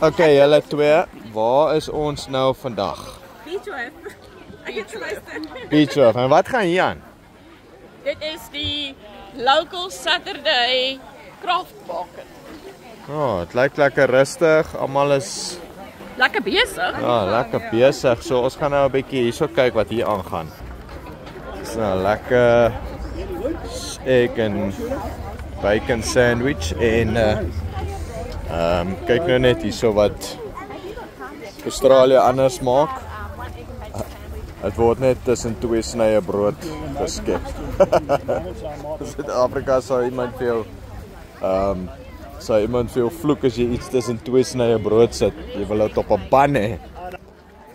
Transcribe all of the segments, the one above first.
Okay, julle twee, waar is ons nou vandag? Beechworth. Ek het geluister. Beechworth, en wat gaan hier aan? Dit is die local Saturday craft market. Oh, het lyk lekker rustig, almal is Lekker besig. ja, lekker besig. So ons gaan nou 'n bietjie hierso kyk wat hier aangaan. Dis nou lekker egg en bacon sandwich en kyk nou net hierso wat Australië anders maak. Het word net tussen twee snye brood geskep. Suid-Afrika sou iemand veel vloek as jy iets tussen twee snye brood sit. Jy wil dit op 'n ban hê.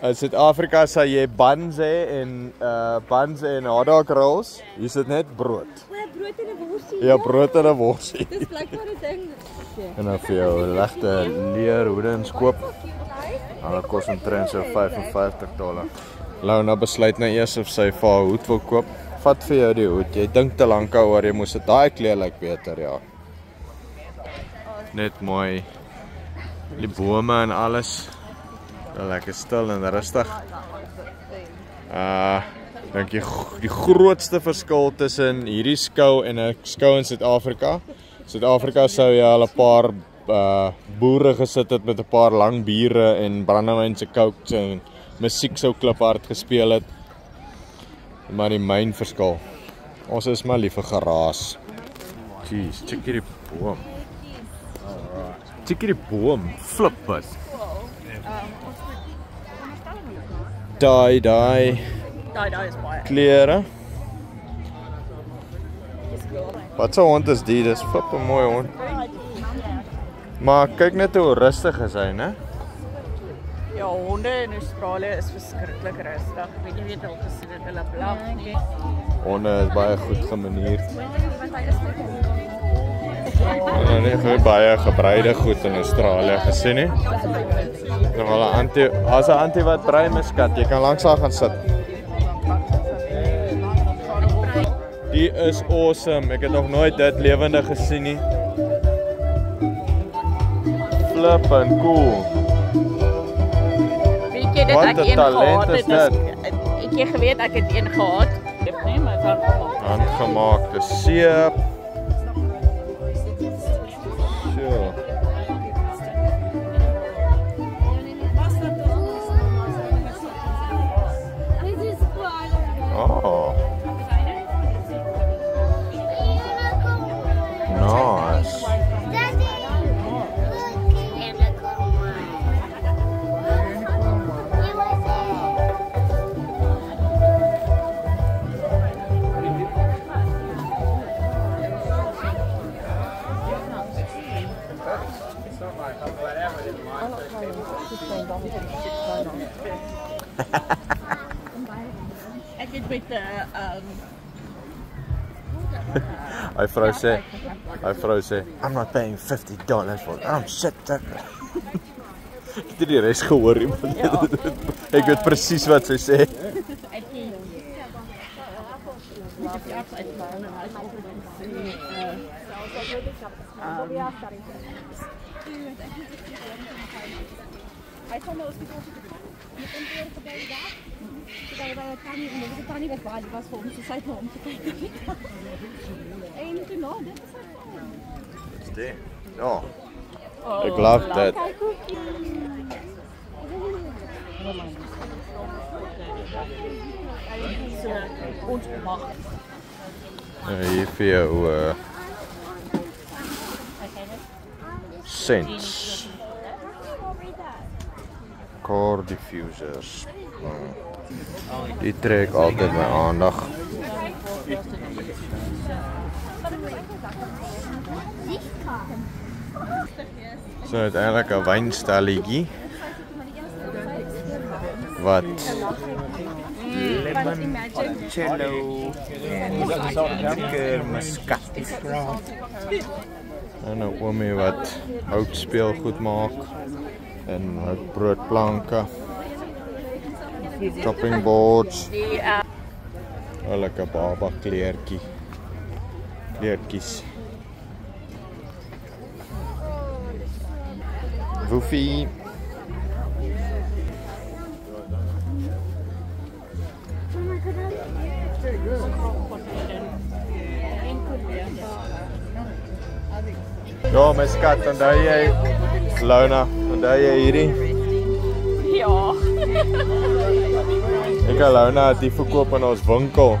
In Suid-Afrika sal jy buns hê en hotdog rolls. Hier sit net brood. Brood en 'n worsie. Ja, brood en 'n worsie. Dis blykbaar 'n ding. En dan vir jou legte leerhoedens koop. Hulle kos omtrent so $55. Launa besluit nou eers of sy vir haar hoed wil koop. Vat vir jou die hoed. Jy dink te lank oor jy moes dit daai kleur lyk beter, ja. Net mooi. Die bome en alles. Lekker stil en rustig. Dink die grootste verskil tussen hierdie skou en 'n skou in Suid-Afrika. Suid-Afrika sou jy al 'n paar boere gesit het met 'n paar lang biere en brandewyn se coke en musiek sou kliphard gespeel het. Maar die myn verskil. Ons is maar lief vir geraas. Jeez, check hierdie boom. Check hierdie boom, flip it. Daai Daai is baie. klere. Wat so hond is die? Dis flip 'n mooi hond. Maar kyk net hoe rustig is hy, né? Ja, honde in Australië is verskriklik rustig. Weet jy weet al gesien dat hulle blaf nie. Honde is baie goed gemanierd. En nie baie gebreide goed in Australië gesien nie. Nou wel as 'n antie wat brei miskat, jy kan langs haar gaan sit. Die is awesome. Ek het nog nooit dit lewendig gesien nie. Flip en cool. Weet jy dit Wat ek 'n een talent gehad is het. dit? Ek het geweet ek het een gehad. Ek het nie maar het gemaak. Handgemaakte seep. Sure. Oh. Nice. Ek het met Hy vrou sê, I'm not paying $50 for it. I'm shit. Ek het die res gehoor iemand. Ek weet presies wat sy sê. Hy gaan nou hospitaal toe. Met hom gebeur daar. Sy by tannie wat baie was vir hom, sy sê vir hom te kyk. En toe nou, dit is Dit. Ja. Ek love that. ons mag. Hier vir jou Sense. Car diffusers. Die trek altyd my aandag. So uiteindelik 'n wynstalletjie wat limoncello en lekker muscat. En 'n oomie wat houtspeelgoed maak en broodplanke, chopping boards. Oh, lekker baba kleertjies. Woefie. Ja, my skat, onthou jy Lona, onthou jy hierdie? Ja. Ek en Lona het die verkoop in ons winkel.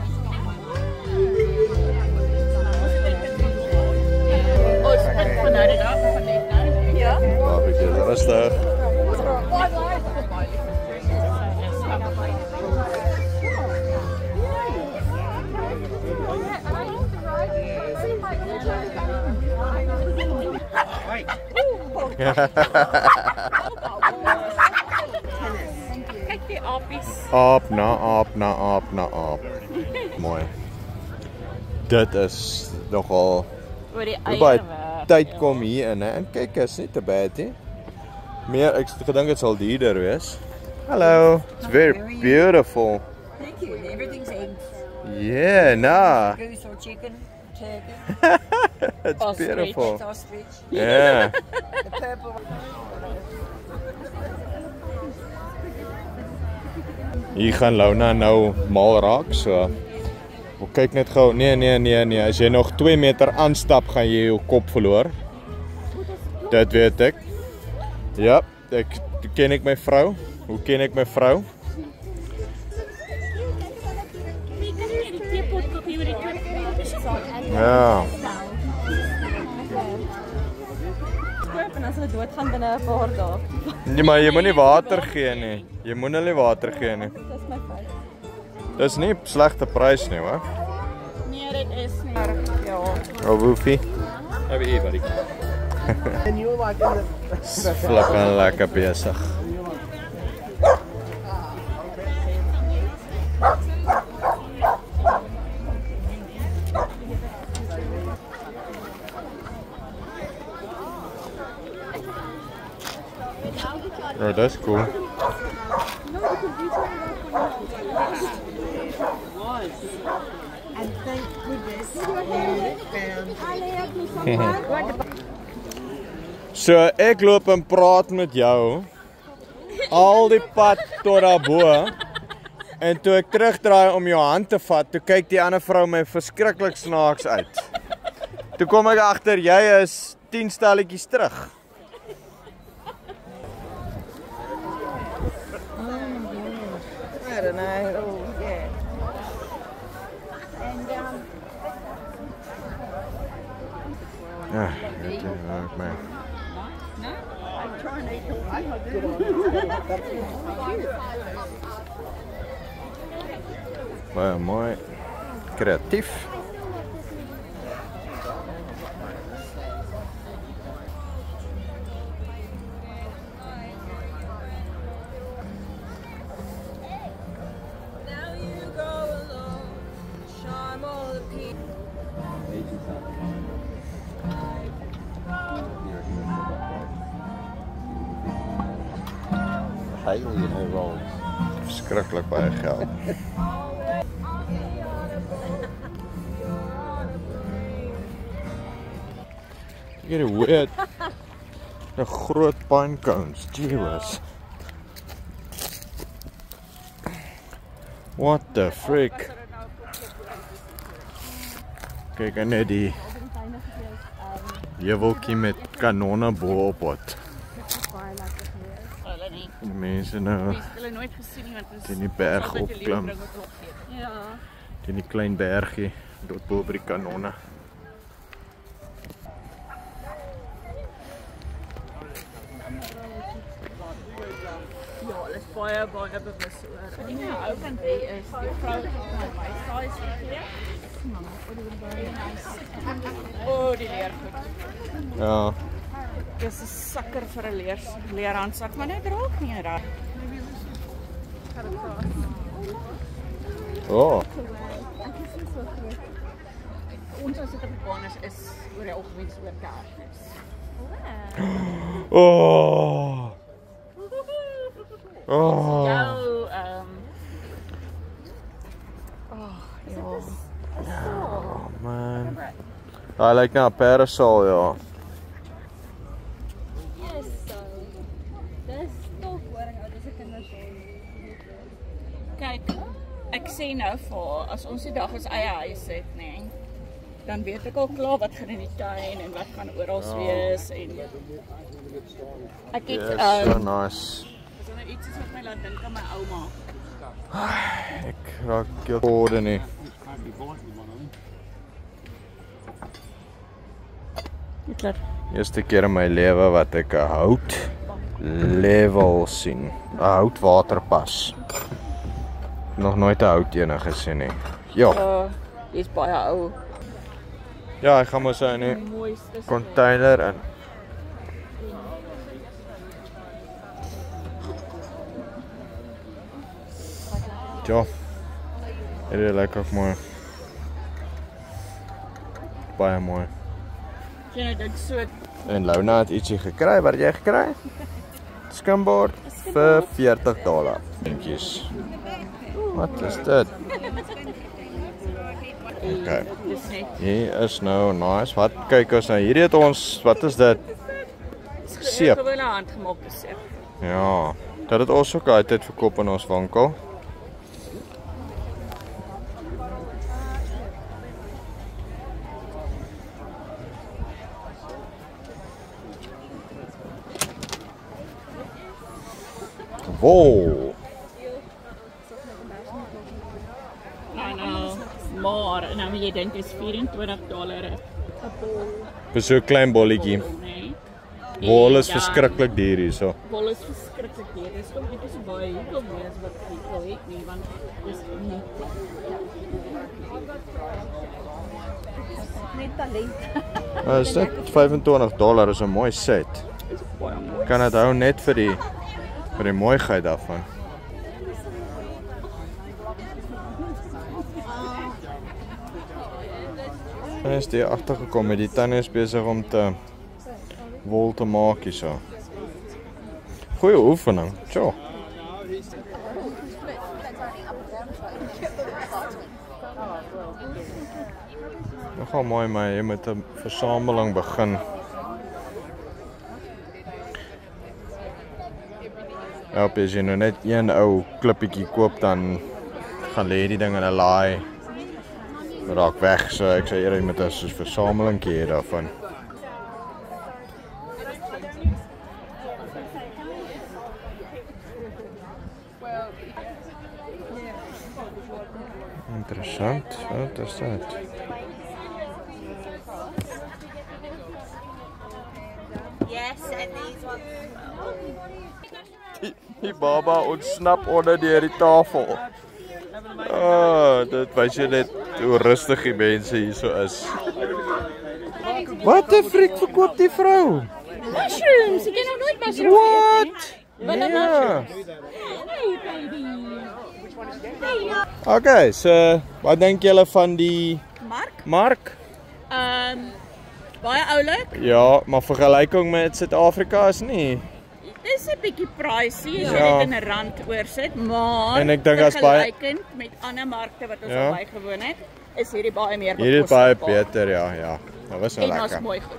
Ons het van nou dit af van net nou. Ja. Maar bietjie rustig. Kyk die apies. Aap na aap na aap na aap. Mooi. Dit is nogal Oor die hoe baie eie tyd kom hier in, hè? En kyk, is nie te bad nie. Meer ek gedink dit sal duurder wees. Hello. It's very beautiful. Thank you. Everything's eggs. Yeah, nah. Goose or chicken, turkey, It's Ostrich. beautiful. ostrich. Yeah. The purple one. Hier gaan Lona nou mal raak, so. Kyk net gou. Nee. As jy nog 2 meter aanstap, gaan jy jou kop verloor. Dit weet ek. Ja, ken ek my vrou. Hoe ken ek my vrou? Ja. En as hulle doodgaan binne 'n paar dae. Nee, maar jy moet nie water gee nie. Jy moet hulle water gee nie. Dis my fout. Dis nie slegte prys nie, hoor. Nee, dit is nie. Ja. Oh, Woefie. Have you buddy? And you like in the Flippin' lekker besig. Oh, that's cool. And thank goodness you found So ek loop en praat met jou al die pad tot daarbo en toe ek terugdraai om jou hand te vat, toe kyk die ander vrou my verskriklik snaaks uit. Toe kom ek agter jy is 10 stelletjies terug. I don't know. Oh, yeah. Ja, weet jy wat my. Baie mooi. Kreatief. Hail in her rolls. Verskriklik baie geld. Get it weird. 'n groot pine cones. Jeez. What the frick? Kyk net die jeweltjie met kanonne bo op het. Die mense nou Hulle nooit gesien nie want ons teen die berg opklim. Ja. Teen die klein bergie tot bo by die kanonne. Ja, hulle is baie bewus oor. En die ou kant hier is die vrou wat my size gegee. Oh, die leergoed. Ja. Dis 'n sakker vir 'n leerhandsak, maar dit raak nie reg. Oh. Ons as Suid-Afrikaners is oor die algemeen so oor Kersfees. Oh. Oh. Jou Oh man. Hy lyk na 'n parasol, ja. Yes, so. Kyk, ek sê nou vir haar, as ons die dag ons eie huis het, nee, dan weet ek al klaar wat gaan in die tuin en wat gaan oral wees en ek het so nice. is er nou iets wat my laat dink aan my ouma. Ek raak keelkode nie. Klaar. Eerste keer in my lewe wat ek 'n hout level sien. 'n Houtwaterpas. Nog nooit 'n hout ene gesien nie. Ja. Dis baie ou. Ja, ek gaan maar so in 'n Mooiste container in. Ja. Dit is lekker mooi. Baie mooi. Jy nou dit so En Luna het ietsie gekry. Wat het jy gekry? Skimboard vir $40. Dinkies. Wat is dit? Okay. dis net Hier is nou nice. Wat kyk ons nou? Hierdie het ons, wat is dit? Seep. gewone handgemaakte seep. Ja. Dat het ons ook altyd verkoop in ons winkel. Wow. Nou, maar nou moet jy dink dis $24 Vir so 'n klein bolletjie. nee. Wol is verskriklik duur hierso. Wol is verskriklik duur. Dis ook net so baie hoeveel meer as wat ek wil hê nie, want dis nie. Net talent. Is dit $25 is 'n mooi set. Kan dit hou net vir die mooiheid daarvan. En is die agtergekom met die tannie is besig om te wol te maak hierso. Goeie oefening. Tjoh. Nogal mooi, maar jy moet 'n versameling begin. Ja, as jy nou net een ou klippietjie koop, dan gaan lê die ding in 'n laai. Raak weg, so ek sê eerder met 'n versamelingkie hê daarvan. Interessant, wat is dit? Yes, and these ones. Die baba ontsnap onder deur die tafel. Dit wys jy net hoe rustig die mense hierso is. Wat 'n friek verkoop die vrou? Mushrooms, ek het nog nooit mushrooms What? Ja. Hey baby. Okay, so wat dink julle van die mark? Baie oulik. Ja, maar vergelyking met Suid-Afrika is nie. Dis 'n bietjie pricey as jy Ja. dit in 'n rand oorsit, maar En ek dink as baie- vergelykend met ander markte wat ons Ja. al bygewoon het, is hierdie baie meer Hier is baie bekostigbaar. beter, ja. Dat was nou En ons lekker. mooi goed.